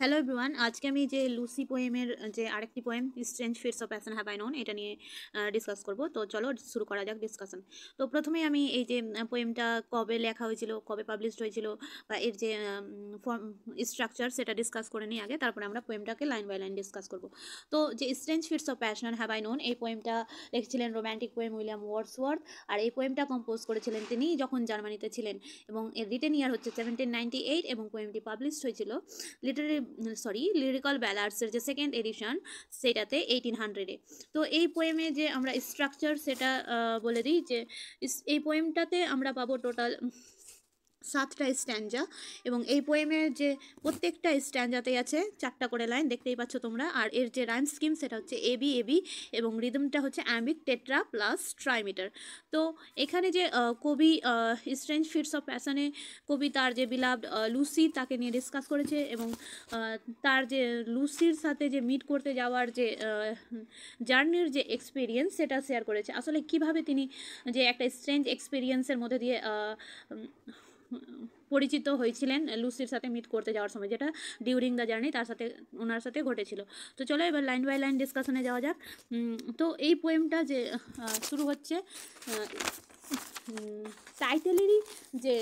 Hello everyone, আজকে আমি যে লুসি পোয়েমের যে আরেকটি poem strange fits of passion have I known এটা নিয়ে ডিসকাস করব। তো চলো শুরু করা যাক ডিসকাশন। তো প্রথমেই আমি এই যে পোয়েমটা কবে লেখা হয়েছিল, কবে পাবলিশড হয়েছিল বা এর যে ফর্ম স্ট্রাকচার সেটা ডিসকাস করে নিই আগে, তারপরে আমরা পোয়েমটাকে লাইন বাই লাইন ডিসকাস করব। তো যে strange fits of passion have I known এই পোয়েমটা লিখেছিলেন রোম্যান্টিক পোয়েম উইলিয়াম ওয়ার্ডসওয়ার্থ। আর এই পোয়েমটা কম্পোজ করেছিলেন তিনি যখন জার্মানিতে ছিলেন, এবং এর রিটেন ইয়ার হচ্ছে 1798 এবং পোয়েমটি পাবলিশড হয়েছিল লিরিক্যাল ব্যালার্ডসের যে সেকেন্ড এডিশন সেটাতে 1800-এ। তো এই পোয়েমে যে আমরা স্ট্রাকচার সেটা বলে দিই যে এই পোয়েমটাতে আমরা পাবো টোটাল 7টা স্ট্যান্জা, এবং এই পোয়েমের যে প্রত্যেকটা স্ট্যান্জাতেই আছে 4টা করে লাইন, দেখতেই পাচ্ছ তোমরা। আর এর যে রাইম স্কিম সেটা হচ্ছে এবি এবি, এবং রিদমটা হচ্ছে অ্যাম্বিক টেট্রা প্লাস ট্রাইমিটার। তো এখানে যে কবি স্ট্রেঞ্জ ফিটস অফ প্যাশনে কবি তার যে বিলাভড লুসি তাকে নিয়ে ডিসকাস করেছে, এবং তার যে লুসির সাথে যে মিট করতে যাওয়ার যে জার্নির যে এক্সপিরিয়েন্স সেটা শেয়ার করেছে। আসলে কিভাবে তিনি যে একটা স্ট্রেঞ্জ এক্সপিরিয়েন্সের মধ্যে দিয়ে পরিচিত হয়েছিলেন লুসির সাথে মিট করতে যাওয়ার সময়, যেটা ডিউরিং দ্য জার্নি তার সাথে ওনার সাথে ঘটেছিল। তো চলো এবার লাইন বাই লাইন ডিসকাশনে যাওয়া যাক। তো এই পোয়েমটা যে শুরু হচ্ছে টাইটেলেরই যে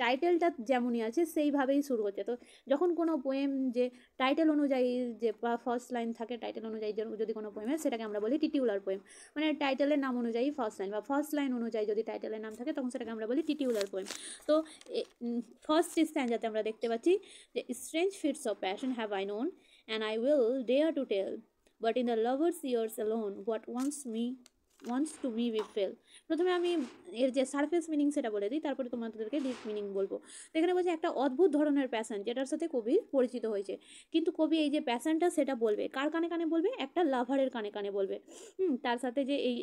টাইটেলটা যেমনই আছে সেইভাবেই শুরু হচ্ছে। তো যখন কোনো পোয়েম যে টাইটেল অনুযায়ী যে বা ফার্স্ট লাইন থাকে টাইটেল অনুযায়ী যদি কোনো পোয়েমের, সেটাকে আমরা বলি টিটিউলার পোয়েম। মানে টাইটেলের নাম অনুযায়ী ফার্স্ট লাইন, বা ফার্স্ট লাইন অনুযায়ী যদি টাইটেলের নাম থাকে তখন সেটাকে আমরা বলি টিটিউলার পোয়েম। তো ফার্স্ট স্ট্যান্জাতে আমরা দেখতে পাচ্ছি যে strange fits of passion have I known and I will dare to tell, but in the lovers ears alone what wants to me we fell. প্রথমে আমি এর যে সারফেস মিনিং সেটা বলে দিই, তারপরে তোমাদেরকে ডিপ মিনিং বলবো। তো এখানে বলছে একটা অদ্ভুত ধরনের প্যাশন যেটার সাথে কবি পরিচিত হয়েছে, কিন্তু কবি এই যে প্যাশনটা সেটা বলবে কার কানে কানে বলবে, একটা লাভারের কানে কানে বলবে। তার সাথে যে এই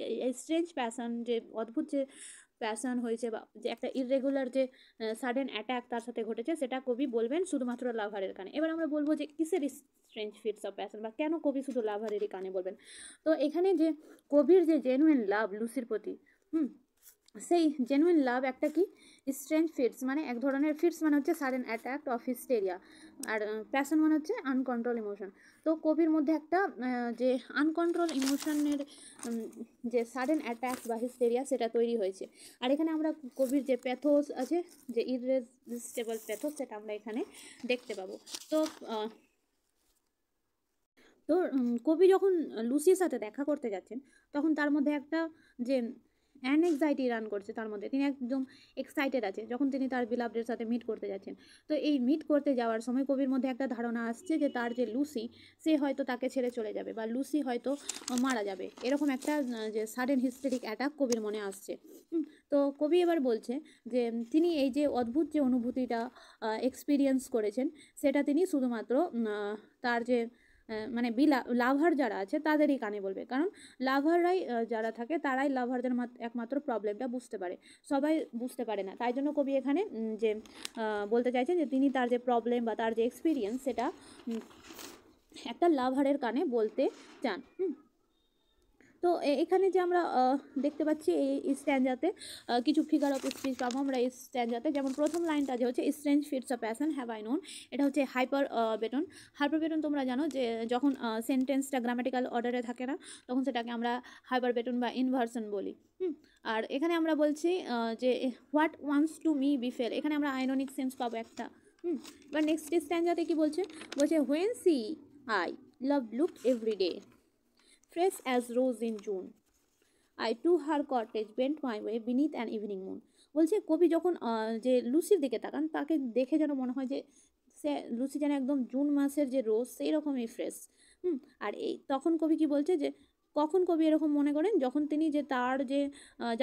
স্ট্রেঞ্জ প্যাশন, যে অদ্ভুত যে প্যাশন হয়েছে বা যে একটা ইররেগুলার যে সাডেন অ্যাটাক তার সাথে ঘটেছে, সেটা কবি বলবেন শুধুমাত্র লাভারের কানে। এবার আমরা বলবো যে কিসের স্ট্রেঞ্জ ফিটস অফ প্যাশন, বা কেন কবি শুধু লাভারেরই কানে বলবেন। তো এখানে যে কবির যে জেনুইন লাভ লুসির প্রতি, সেই জেনুইন লাভ একটা কি স্ট্রেঞ্জ ফিটস, মানে এক ধরনের ফিটস মানে হচ্ছে সাডেন অ্যাটাক অফ হিস্টেরিয়া, আর প্যাশন মানে হচ্ছে আনকন্ট্রোল ইমোশন। তো কবির মধ্যে একটা যে আনকন্ট্রোল ইমোশনের যে সাডেন অ্যাটাক বা হিস্টেরিয়া সেটা তৈরি হয়েছে। আর এখানে আমরা কবির যে প্যাথোস আছে, যে ইররেজিস্টেবল প্যাথোস, সেটা আমরা এখানে দেখতে পাবো। তো তো কবি যখন লুসির সাথে দেখা করতে যাচ্ছেন, তখন তার মধ্যে একটা যে অ্যাংজাইটি রান করছে তার মধ্যে, তিনি একদম এক্সাইটেড আছে যখন তিনি তার বিলাভডের সাথে মিট করতে যাচ্ছেন। তো এই মিট করতে যাওয়ার সময় কবির মধ্যে একটা ধারণা আসছে যে তার যে লুসি, সে হয়তো তাকে ছেড়ে চলে যাবে, বা লুসি হয়তো মারা যাবে, এরকম একটা যে সাডেন হিস্টেরিক অ্যাটাক কবির মনে আসছে। তো কবি এবার বলছে যে তিনি এই যে অদ্ভুত যে অনুভূতিটা এক্সপিরিয়েন্স করেছেন, সেটা তিনি শুধুমাত্র তার যে মানে লাভার যারা আছে তাদেরই কানে বলবে, কারণ লাভাররাই যারা থাকে তারাই লাভারদের একমাত্র প্রবলেমটা বুঝতে পারে, সবাই বুঝতে পারে না। তাই জন্য কবি এখানে যে বলতে চাইছেন যে তিনি তার যে প্রবলেম বা তার যে এক্সপিরিয়েন্স সেটা একটা লাভারের কানে বলতে চান। তো এখানে যে আমরা দেখতে পাচ্ছি এই স্ট্যান্ডাতে কিছু ফিগার অফ স্পিচ পাবো আমরা এই স্ট্যান্ডাতে। যেমন প্রথম লাইনটা যে হচ্ছে strange fits of passion have I known, এটা হচ্ছে হাইপার বেটন। হাইপার বেটন তোমরা জানো যে যখন সেন্টেন্সটা গ্রামাটিক্যাল অর্ডারে থাকে না, তখন সেটাকে আমরা হাইপার বেটন বা ইনভার্সন বলি। আর এখানে আমরা বলছি যে what wants to me befell, এখানে আমরা আইরনিক সেন্স পাবো একটা। এবার নেক্সট স্ট্যান্ডাতে কি বলছে, when she I love look every day, fresh as rose in June, I to her cottage bent my way beneath an evening moon। বলছে কবি যখন যে লুসির দিকে তাকান, তাকে দেখে যেন মনে হয় যে সে লুসি যেন একদম জুন মাসের যে রোজ সেই রকমই ফ্রেশ। আর এই তখন কবি কি বলছে যে কখন কবি এরকম মনে করেন, যখন তিনি যে তার যে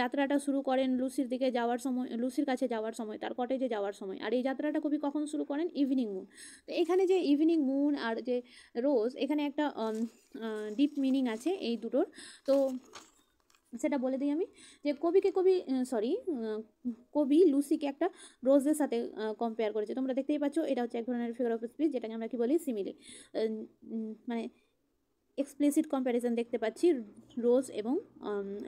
যাত্রাটা শুরু করেন লুসির দিকে যাওয়ার সময়, লুসির কাছে যাওয়ার সময়, তার কটেজে যাওয়ার সময়। আর এই যাত্রাটা কবি কখন শুরু করেন, ইভিনিং মুন। তো এখানে যে ইভিনিং মুন আর যে রোজ, এখানে একটা ডিপ মিনিং আছে এই দুটোর। তো সেটা বলে দিই আমি, যে কবি লুসিকে একটা রোজের সাথে কম্পেয়ার করেছে। তোমরা দেখতেই পাচ্ছ এটা হচ্ছে এক ধরনের ফিগার অফ স্পিচ, যেটাকে আমরা কি বলি সিমিলি, মানে এক্সপ্লিসিট কম্প্যারিজন দেখতে পাচ্ছি রোজ এবং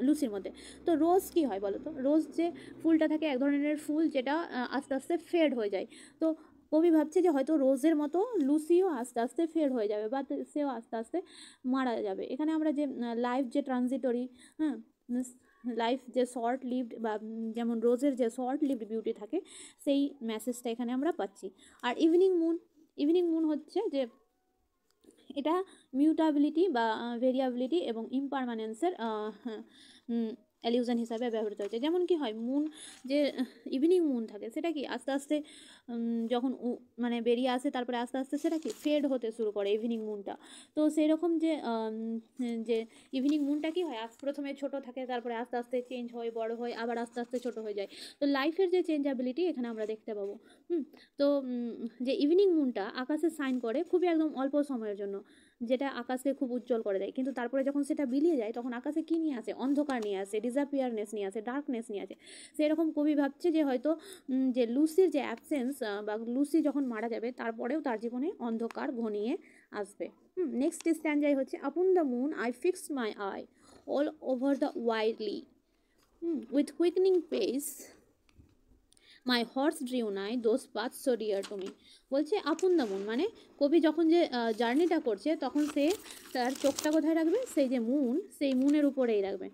লুসির মধ্যে। তো রোজ কি হয় বলো তো, রোজ যে ফুলটা থাকে এক ধরনের ফুল যেটা আস্তে আস্তে ফেড হয়ে যায়। তো কবি ভাবছে যে হয়তো রোজের মতো লুসিও আস্তে আস্তে ফেড হয়ে যাবে বা সেও আস্তে আস্তে মারা যাবে। এখানে আমরা যে লাইফ যে ট্রানজিটরি, হ্যাঁ, লাইফ যে শর্ট লিভড বা যেমন রোজের যে শর্ট লিভড বিউটি থাকে সেই মেসেজটা এখানে আমরা পাচ্ছি। আর ইভিনিং মুন হচ্ছে যে এটা মিউটাবিলিটি বা ভেরিয়াবিলিটি এবং ইমপারমানেন্সের অ্যালিউশন হিসাবে ব্যবহৃত হয়েছে। যেমন কি হয়, মুন যে ইভিনিং মুন থাকে সেটা কি আস্তে আস্তে যখন মানে বেরিয়ে আসে তারপরে আস্তে আস্তে সেটা কি ফেড হতে শুরু করে ইভিনিং মুনটা। তো সেই রকম যে ইভিনিং মুনটা কি হয়, প্রথমে ছোট থাকে, তারপরে আস্তে আস্তে চেঞ্জ হয়, বড় হয়, আবার আস্তে আস্তে ছোট হয়ে যায়। তো লাইফের যে চেঞ্জেবিলিটি এখানে আমরা দেখতে পাবো। তো যে ইভিনিং মুনটা আকাশে সাইন করে খুবই একদম অল্প সময়ের জন্য, যেটা আকাশকে খুব উজ্জ্বল করে দেয়, কিন্তু তারপরে যখন সেটা বিলিয়ে যায় তখন আকাশে কী নিয়ে আসে, অন্ধকার নিয়ে আসে, ডিসঅ্যাপিয়ারনেস নিয়ে আসে, ডার্কনেস নিয়ে আসে। সেরকম কবি ভাবছে যে হয়তো যে লুসির যে অ্যাবসেন্স বা লুসি যখন মারা যাবে তারপরেও তার জীবনে অন্ধকার ঘনিয়ে আসবে। নেক্সট স্ট্যান্ডাই হচ্ছে, upon the moon I fix my eye all over the widely with quickening pace my horse drew nigh those path so dear to me. বলছে আপন দ্য মুন, মানে কবি যখন যে জার্নিটা করছে তখন সে তার চোখটা কোথায় রাখবে, সেই যে মুন, সেই মুনের উপরেই রাখবে।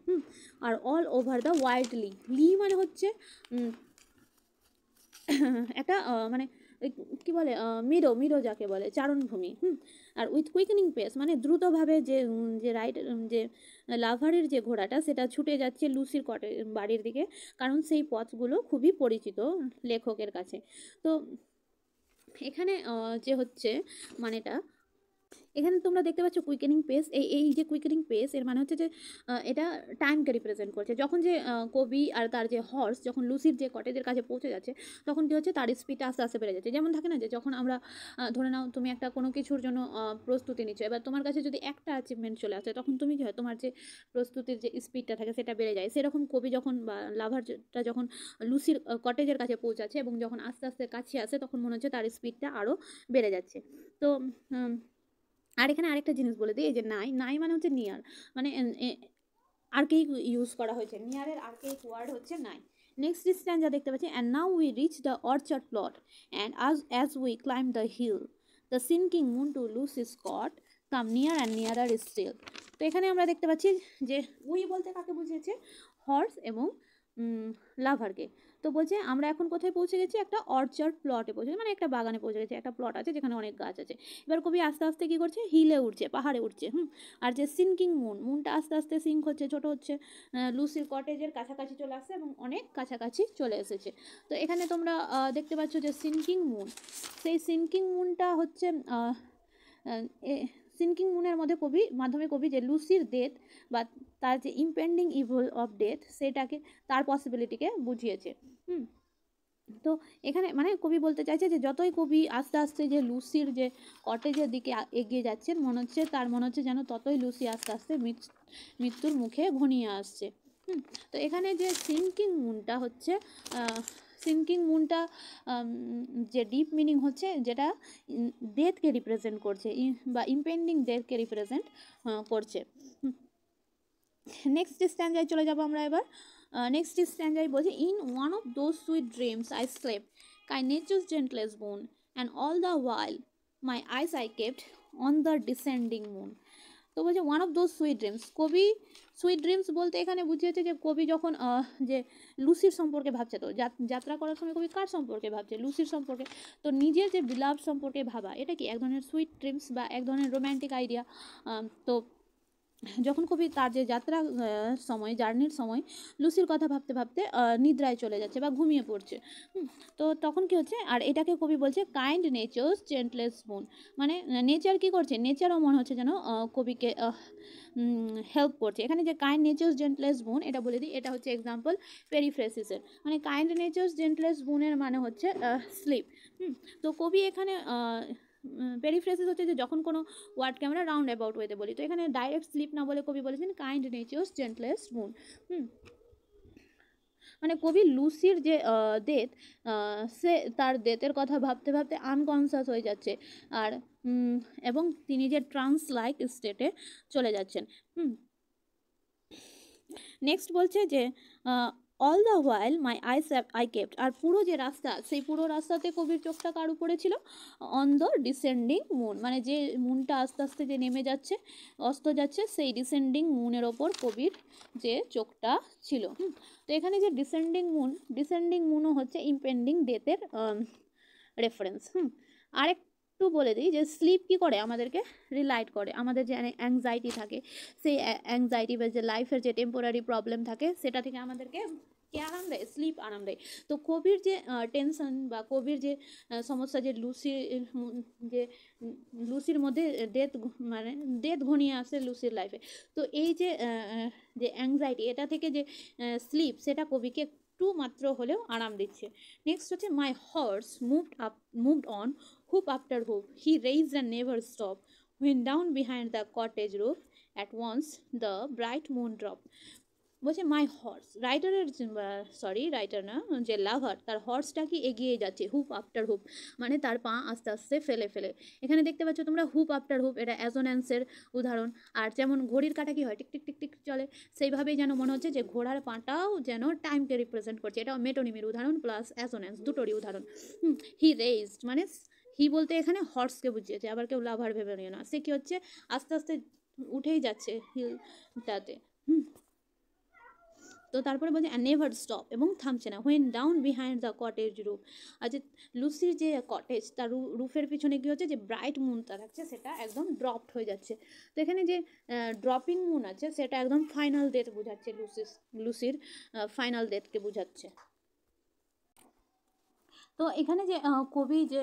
আর অল ওভার দ্য ওয়াইল্ডলি, লি মানে হচ্ছে একটা মানে কি বলে, মিরো যাকে বলে চারণভূমি। আর উইথ কুইকনিং পেস মানে দ্রুতভাবে যে রাইড যে লাভারের যে ঘোড়াটা সেটা ছুটে যাচ্ছে লুসির বাড়ির দিকে, কারণ সেই পথগুলো খুবই পরিচিত লেখকের কাছে। তো এখানে যে হচ্ছে মানেটা, এখানে তোমরা দেখতে পাচ্ছ কুইকেনিং পেস, এই যে কুইকেনিং পেস এর মানে হচ্ছে যে এটা টাইমকে রিপ্রেজেন্ট করছে। যখন যে কবি আর তার যে হর্স যখন লুসির যে কটেজের কাছে পৌঁছে যাচ্ছে তখন কী হচ্ছে, তার স্পিডটা আস্তে আস্তে বেড়ে যাচ্ছে। যেমন থাকে না যে যখন আমরা ধরে নাও তুমি একটা কোনো কিছুর জন্য প্রস্তুতি নিচ্ছ, এবার তোমার কাছে যদি একটা অ্যাচিভমেন্ট চলে আসে তখন তুমি কী হয়, তোমার যে প্রস্তুতির যে স্পিডটা থাকে সেটা বেড়ে যায়। সেরকম কবি যখন বা লাভারটা যখন লুসির কটেজের কাছে পৌঁছাচ্ছে এবং যখন আস্তে আস্তে কাছে আসে তখন মনে হচ্ছে তার স্পিডটা আরও বেড়ে যাচ্ছে। তো আর এখানে আরেকটা জিনিস বলে দিই, এই যে নাই মানে হচ্ছে নিয়ার, মানে আর্কেইক ইউজ করা হয়েছে, নিয়ারের আর্কেইক ওয়ার্ড হচ্ছে নাই। নেক্সট স্ট্যান্জা দেখতে পাচ্ছি, and now we reach the orchard plot and as we climb the hill the sinking moon to lose its caught come near and nearer still। তো এখানে আমরা দেখতে পাচ্ছি যে উই বলতে কাকে বুঝিয়েছে, হর্স এবং লাভারকে। তো বলছে আমরা এখন কোথায় পৌঁছে গেছি, একটা অর্চার্ড প্লটে পৌঁছে গেছি, মানে একটা বাগানে পৌঁছে গেছি, একটা প্লট আছে যেখানে অনেক গাছ আছে। এবার কবি আস্তে আস্তে কী করছে, হিলে উঠছে, পাহাড়ে উঠছে। আর যে সিনকিং মুনটা আস্তে আস্তে সিঙ্ক হচ্ছে, ছোট হচ্ছে, লুসির কটেজের কাছাকাছি চলে আসছে এবং অনেক কাছাকাছি চলে এসেছে। তো এখানে তোমরা দেখতে পাচ্ছ যে সিনকিং মুন, সেই সিনকিং মুনটা হচ্ছে সিনকিং মুনের মাধ্যমে কবি যে লুসির ডেথ বা তার যে ইম্পেন্ডিং ইভল অফ ডেথ সেটাকে, তার পসিবিলিটিকে বুঝিয়েছে। তো এখানে মানে কবি বলতে চাইছে যে যতই কবি আস্তে আস্তে যে লুসির যে কটেজের দিকে এগিয়ে যাচ্ছেন, তার মনে হচ্ছে যেন ততই লুসি আস্তে আস্তে মৃত্যুর মুখে ঘনিয়ে আসছে। তো এখানে যে সিনকিং মুনটা যে ডিপ মিনিং হচ্ছে, যেটা ডেথকে রিপ্রেজেন্ট করছে বা ইম্পেন্ডিং ডেথকে রিপ্রেজেন্ট করছে। নেক্সট স্ট্যান্ডায় চলে যাবো আমরা এবার। নেক্সট স্ট্যান্ডায় বলছে, in one of those sweet dreams I slept kind nature's gentlest boon and all the while my eyes I kept on the descending moon। তো বলছে one of those sweet dreams, কবি sweet dreams বলতে এখানে বুঝিয়েছে যে কবি যখন যে লুসির সম্পর্কে ভাবছে, তো যাত্রা করার সময় কবি কার সম্পর্কে ভাবছে, লুসির সম্পর্কে। তো নিজের যে বিলাভ সম্পর্কে ভাবা, এটা কি এক ধরনের সুইট ড্রিমস বা এক ধরনের রোম্যান্টিক আইডিয়া। তো যখন কবি তার যে জার্নির সময় লুসির কথা ভাবতে ভাবতে নিদ্রায় চলে যাচ্ছে বা ঘুমিয়ে পড়ছে, তো তখন কি হচ্ছে, আর এটাকে কবি বলছে কাইন্ড নেচার্স জেন্টলেস্ট বোন, মানে নেচার কি করছে, নেচারও মনে হচ্ছে যেন কবিকে হেল্প করছে। এখানে যে কাইন্ড নেচার্স জেন্টলেস্ট বোন, এটা বলে দিই, এটা হচ্ছে এক্সাম্পল পেরিফ্রেসিসের, মানে কাইন্ড নেচার্স জেন্টলেস্ট বোনের মানে হচ্ছে স্লিপ। তো কবি এখানে পেরিফ্রেসিস হচ্ছে যে যখন কোনো ওয়ার্ডকে আমরা রাউন্ড অ্যাবাউট ওয়েতে বলি, তো এখানে ডাইরেক্ট স্লিপ না বলে কবি বলেছেন কাইন্ড নেচার্স জেন্টলেস্ট মুন। মানে কবি লুসির যে ডেথ, সে তার ডেথের কথা ভাবতে ভাবতে আনকনসিয়াস হয়ে যাচ্ছে, আর এবং তিনি যে ট্রান্স লাইক স্টেটে চলে যাচ্ছেন। নেক্সট বলছে যে all the while my eyes I kept, আর পুরো যে রাস্তা, সেই পুরো রাস্তাতে কবির চোখটা কার উপরে ছিল? অন দ্য ডিসেন্ডিং মুন, মানে যে মুনটা আস্তে আস্তে যে নেমে যাচ্ছে, অস্ত যাচ্ছে, সেই ডিসেন্ডিং মুনের ওপর কবির যে চোখটা ছিল। তো এখানে যে ডিসেন্ডিং মুনও হচ্ছে ইম্পেন্ডিং ডেথের রেফারেন্স। আরেকটু বলে দিই যে স্লিপ কি করে আমাদেরকে রিলাইট করে, আমাদের যে অ্যাংজাইটি থাকে, সেই অ্যাংজাইটি বা যে লাইফের যে টেম্পোরারি প্রবলেম থাকে, সেটা থেকে আমাদেরকে কে আরাম দেয়? স্লিপ আরাম দেয়। তো কবির যে টেনশন বা কবির যে সমস্যা, যে যে লুসির মধ্যে মানে ডেথ ঘনিয়ে আসে লুসির লাইফে, তো এই যে যে অ্যাংজাইটি, এটা থেকে যে স্লিপ, সেটা কবিকে একটু মাত্র হলেও আরাম দিচ্ছে। নেক্সট হচ্ছে my horse moved on hoop after hoop. He raised and never stopped. When down behind the cottage roof, at once the bright moon dropped. বলছে মাই হর্স, রাইটার না, যে লাভার, তার হর্সটা কি এগিয়ে যাচ্ছে হুপ আফটার হুপ, মানে তার পা আস্তে আস্তে ফেলে ফেলে। এখানে দেখতে পাচ্ছ তোমরা হুপ আফটার হুপ, এটা অ্যাজোন্যান্সের উদাহরণ। আর যেমন ঘড়ির কাঁটা কি হয়, টিক টিক টিক টিক চলে, সেইভাবেই যেন মনে হচ্ছে যে ঘোড়ার পাটাও যেন টাইমকে রিপ্রেজেন্ট করছে। এটা মেটোনিমির উদাহরণ প্লাস অ্যাজোন্যান্স, দুটোরই উদাহরণ। হি রেইজড, মানে হি বলতে এখানে হর্সকে বুঝিয়েছে, আবার কেউ লাভার ভেবে নিও না। সে কি হচ্ছে, আস্তে আস্তে উঠেই যাচ্ছে হিলটাতে। তো তারপরে বলছে নেভার স্টপ, এবং থামছে না। When down behind the cottage roof, আর যে লুসির যে কটেজ, তার রুফের পিছনে কি হচ্ছে, যে ব্রাইট মুনটা থাকছে, সেটা একদম ড্রপড হয়ে যাচ্ছে। তো এখানে যে ড্রপিং মুন আছে, সেটা একদম ফাইনাল ডেথ বোঝাচ্ছে, লুসির ফাইনাল ডেথকে বোঝাচ্ছে। তো এখানে যে কবি যে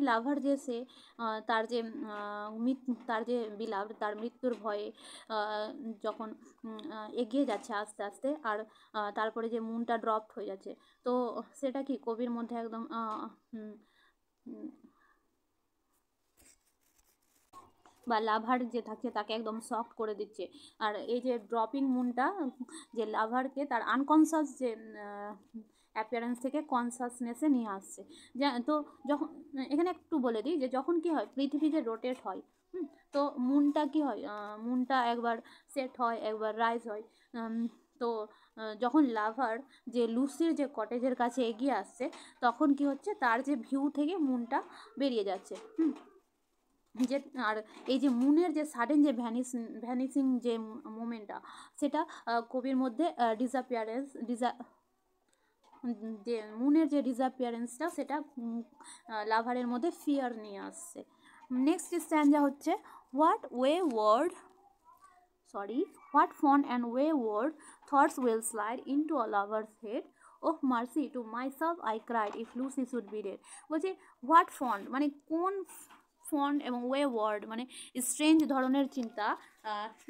লাভার যে সে তার যে বিলাভ, তার মৃত্যুর ভয়ে যখন এগিয়ে যাচ্ছে আস্তে আস্তে, আর তারপরে যে মুনটা ড্রপড হয়ে যাচ্ছে, তো সেটা কি কবির মধ্যে একদম বা লাভার যে থাকে তাকে একদম সফট করে দিচ্ছে। আর এই যে ড্রপিং মুনটা যে লাভারকে তার আনকনসাস যে অ্যাপিয়ারেন্স থেকে কনসাসনেসে নিয়ে আসছে। তো যখন এখানে একটু বলে দিই যে যখন কি হয়, পৃথিবী যে রোটেট হয়, তো মুনটা কি হয়, মুনটা একবার সেট হয়, একবার রাইজ হয়। তো যখন লাভার যে লুসির যে কটেজের কাছে এগিয়ে আসছে, তখন কি হচ্ছে, তার যে ভিউ থেকে মুনটা বেরিয়ে যাচ্ছে। যে আর এই যে মুনের যে সাডেন যে ভ্যানিসিং যে মোমেন্টটা, সেটা কবির মধ্যে যে মুনের যে ডিসঅ্যাপিয়ারেন্সটা, সেটা লাভারের মধ্যে ফিয়ার নিয়ে আসছে। নেক্সট স্ট্যান্জা হচ্ছে what fond and wayward thoughts will slide into a lover's head. Oh mercy, to myself I cried, if Lucy should be dead. বলছে হোয়াট ফন্ড, মানে কোন ফন্ড, এবং ওয়ার্ড মানে স্ট্রেঞ্জ ধরনের চিন্তা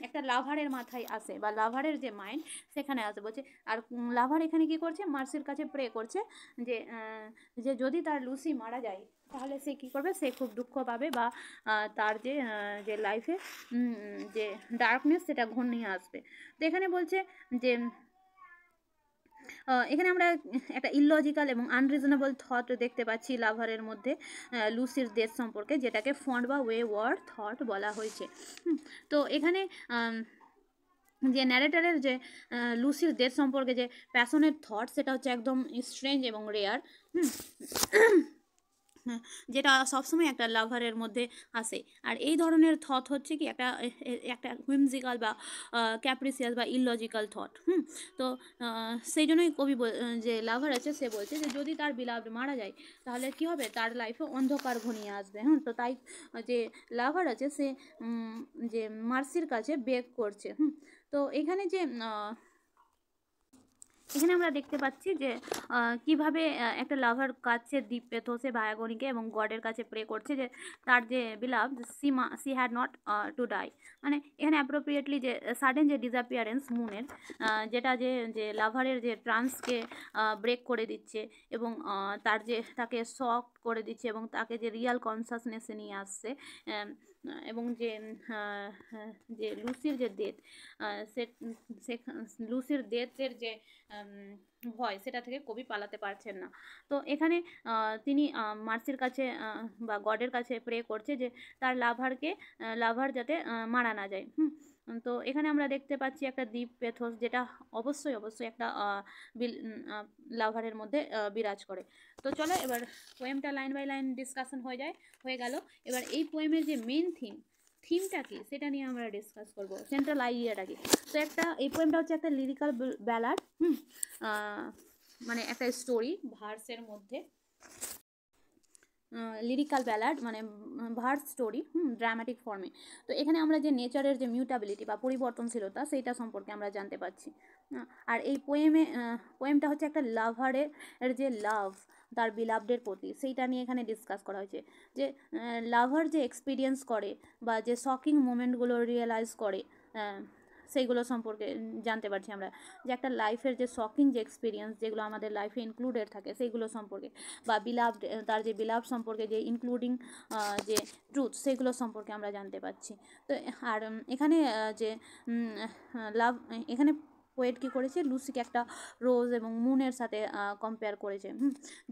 একটা লাভারের মাথায় আসে, বা লাভারের যে মাইন্ড সেখানে আসে। বলছে আর লাভার এখানে কি করছে, মার্সির কাছে প্রে করছে যে যে যদি তার লুসি মারা যায়, তাহলে সে কী করবে, সে খুব দুঃখ পাবে, বা তার যে যে লাইফে যে ডার্কনেস, সেটা ঘনিয়ে আসবে। তো এখানে বলছে যে এখানে আমরা একটা ইললজিক্যাল এবং আনরিজনেবল থট দেখতে পাচ্ছি লাভারের মধ্যে লুসির ডেথ সম্পর্কে, যেটাকে ফন্ড বা ওয়ার্ড থট বলা হয়েছে। তো এখানে যে ন্যারেটারের যে লুসির ডেথ সম্পর্কে যে প্যাশনেট থট, সেটা হচ্ছে একদম স্ট্রেঞ্জ এবং রেয়ার, যেটা সবসময় একটা লাভারের মধ্যে আসে। আর এই ধরনের থট হচ্ছে কি একটা হুইমজিক্যাল বা ক্যাপ্রিসিয়াস বা ইললজিক্যাল থট। তো সেই জন্যই কবি যে লাভার আছে, সে বলছে যে যদি তার বিলাভড মারা যায়, তাহলে কি হবে, তার লাইফে অন্ধকার ঘনিয়ে আসবে। তো তাই যে লাভার আছে, সে যে মার্সির কাছে বেগ করছে। তো এখানে যে এখানে আমরা দেখতে পাচ্ছি যে কিভাবে একটা লাভার কাছে দ্বীপ পেথোসে ভায়াগনিকে এবং গডের কাছে প্রে করছে যে তার যে beloved she had not to die. মানে এখানে অ্যাপ্রোপ্রিয়েটলি যে সাডেন যে ডিসঅ্যাপিয়ারেন্স মুনের, যেটা যে লাভারের যে ট্রান্সকে ব্রেক করে দিচ্ছে, এবং তাকে শক করে দিচ্ছে, এবং তাকে যে রিয়াল কনসাসনেসে নিয়ে আসছে, এবং যে যে লুসির যে ডেথ, লুসির ডেথের যে ভয়, সেটা থেকে কবি পালাতে পারছেন না। তো এখানে তিনি মার্সির কাছে বা গডের কাছে প্রে করছে যে তার লাভার যাতে মারা না যায়। তো এখানে আমরা দেখতে পাচ্ছি একটা দ্বীপ পেথোস, যেটা অবশ্যই একটা লাভারের মধ্যে বিরাজ করে। তো চলো এবার পোয়েমটা লাইন বাই লাইন ডিসকাশন হয়ে গেল। এবার এই পোয়েমের যে মেন থিমটা কি সেটা নিয়ে আমরা ডিসকাস করব, সেন্ট্রাল আইডিয়াটা কি। তো এই পোয়েমটা হচ্ছে একটা লিরিক্যাল ব্যালাড, মানে একটা স্টোরি ভার্সের মধ্যে, লিরিক্যাল ব্যালাড মানে ভার্স স্টোরি, ড্রামাটিক ফর্মে। তো এখানে আমরা যে নেচারের যে মিউটাবিলিটি বা পরিবর্তনশীলতা সেইটা সম্পর্কে আমরা জানতে পারছি। আর এই পোয়েমটা হচ্ছে একটা লাভারের যে লাভ তার বিলাভডের প্রতি, সেইটা নিয়ে এখানে ডিসকাস করা হয়েছে। যে লাভার যে এক্সপিরিয়েন্স করে বা যে শকিং মোমেন্টগুলো রিয়েলাইজ করে, সেইগুলো সম্পর্কে জানতে পারছি আমরা। যে একটা লাইফের যে শকিং যে এক্সপিরিয়েন্স যেগুলো আমাদের লাইফে ইনক্লুডেড থাকে সেইগুলো সম্পর্কে, বা তার যে বিলাভ সম্পর্কে যে ইনক্লুডিং যে ট্রুথ সেগুলো সম্পর্কে আমরা জানতে পারছি। তো আর এখানে যে লাভ, এখানে পোয়েট কী করেছে, লুসিকে একটা রোজ এবং মুনের সাথে কম্পেয়ার করেছে,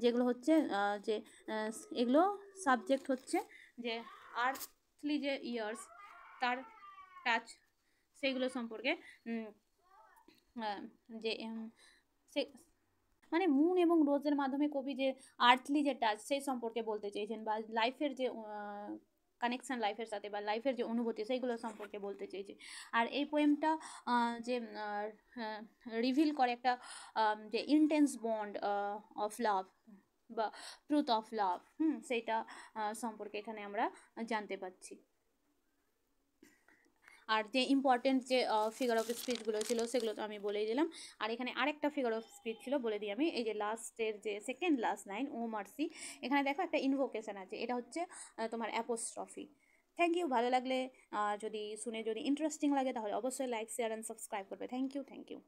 যেগুলো হচ্ছে যে এগুলো সাবজেক্ট হচ্ছে যে আর্থলি যে ইয়ার্স তার টাচ সেইগুলো সম্পর্কে, যে সে মানে মুন এবং রোজের মাধ্যমে কবি যে আর্থলি যে টাচ সেই সম্পর্কে বলতে চেয়েছেন, বা লাইফের যে কানেকশান লাইফের সাথে বা লাইফের যে অনুভূতি সেইগুলো সম্পর্কে বলতে চেয়েছে। আর এই পোয়েমটা যে রিভিল করে একটা যে ইন্টেন্স বন্ড অফ লাভ বা ট্রুথ অফ লাভ, সেইটা সম্পর্কে এখানে আমরা জানতে পাচ্ছি। আর যে ইম্পর্টেন্ট যে ফিগার অফ স্পিচগুলো ছিল সেগুলো তো আমি বলেই দিলাম। আর এখানে আরেকটা ফিগার অফ স্পিচ ছিল, বলে দিই আমি। এই যে লাস্টের যে সেকেন্ড লাস্ট লাইন, ও মার্সি, এখানে দেখো একটা ইনভোকেশন আছে, এটা হচ্ছে তোমার অ্যাপোস্ট্রফি। Thank you. ভালো লাগলে যদি ইন্টারেস্টিং লাগে তাহলে অবশ্যই লাইক, শেয়ার অ্যান্ড সাবস্ক্রাইব করবে। Thank you.